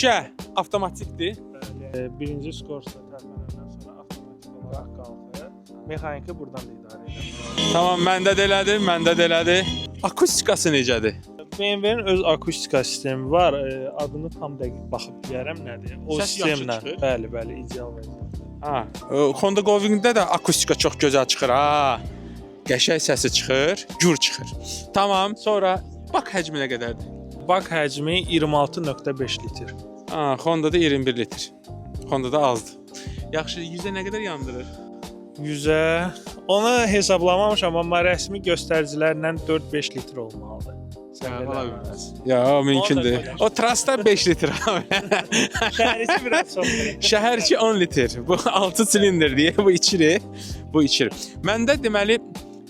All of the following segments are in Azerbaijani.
Şüşə avtomatikdir. Birinci skorsa tərpənəndən sonra avtomatik olaraq qalxır. Mexaniki buradan da idarə edir. Tamam, məndə də elədi. Akustikası necədir? BMW-nin öz akustika sistemi var. Adını tam dəqiq baxıb deyərəm nədir. O Səs yaxşı sistemlə, çıxır. bəli, ideal vəziyyətdə. Ha, Honda Go-Wing-də də akustika çox gözəl çıxır ha. Qəşəng səsi çıxır, gür çıxır. Tamam, sonra bak həcmi nə qədərdir? Bak həcmi 26.5 litr. Ha, Honda-da 21 litr. Honda-da azdır. Yaxşı, 100-ə nə qədər yandırır? 100-ə onu hesablamamışam, amma rəsmi göstəricilərlə 4-5 litr olmalıdır. Ya, mümkündür. O Trasta 5 litr. Şəhərçi biraz çoxdur. Şəhərçi 10 litr. Bu 6 silindr deyə bu içir. Məndə deməli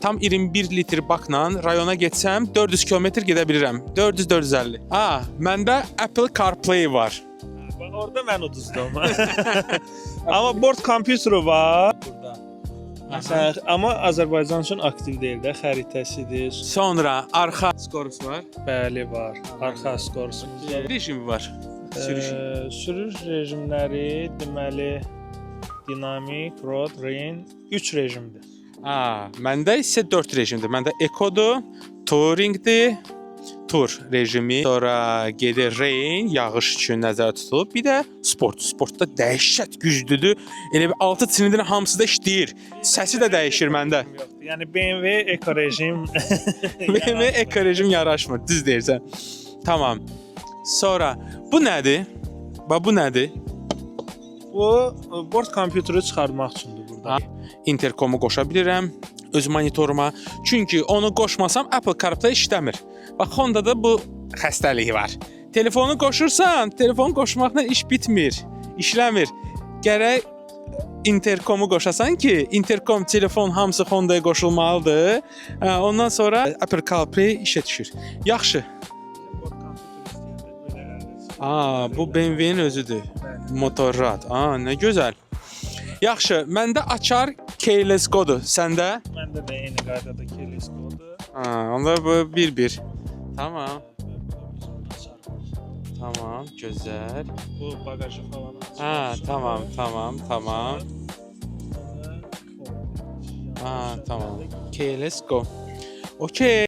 tam 21 litr bakla rayona getsəm 400 kilometr gedə bilirəm. 400-450. Ha, məndə Apple CarPlay var. Orada mən uduzdum. Amma board kompüteri var burada. Məsələn, amma Azərbaycan üçün aktiv deyil də, xəritəsidir. Sonra arxa skorus var. Bəli, var. Arxa skorusumuz var. Rejimi var. Sürüş rejimləri deməli dinamik, road, rain 3 rejimdir. Ha, məndə isə 4 rejimdir. Məndə Eco'dur, Touring'dir, Tour rejimi, sonra gedir rain, yağış üçün nəzərdə tutulub. Bir də sport. Sportda dəhşət güclüdür. Elə bir 6 silindrin hamısı da işləyir. Səsi də dəyişir məndə. Yəni BMW Eco rejim BMW Eco rejim yaraşmır, düz deyirsən. Tamam. Sonra bu nədir? Bu nədir? Bu board kompüteri çıxartmaq üçündür burada. Interkomu qoşa bilirəm öz monitoruma. Çünki onu qoşmasam Apple CarPlay işləmir. Bax, Honda-da bu xəstəliyi var. Telefonu qoşursan, telefon qoşmaqla iş bitmir, işləmir. Gərək interkomu qoşasan ki, interkom, telefon hamısı Honda-ya qoşulmalıdır. Ondan sonra Apple CarPlay işə düşür. Yaxşı. Bu BMW-nin özüdür. Motorrad. Nə gözəl. Yaxşı, məndə açar keyless kodu. Səndə? Məndə də eyni qaydada keyless kodu. Onda bu 1-1. Tamam. Tamam, gözəl. Bu bagajı falan açır. Tamam. Tamam. Keyless go. Okey.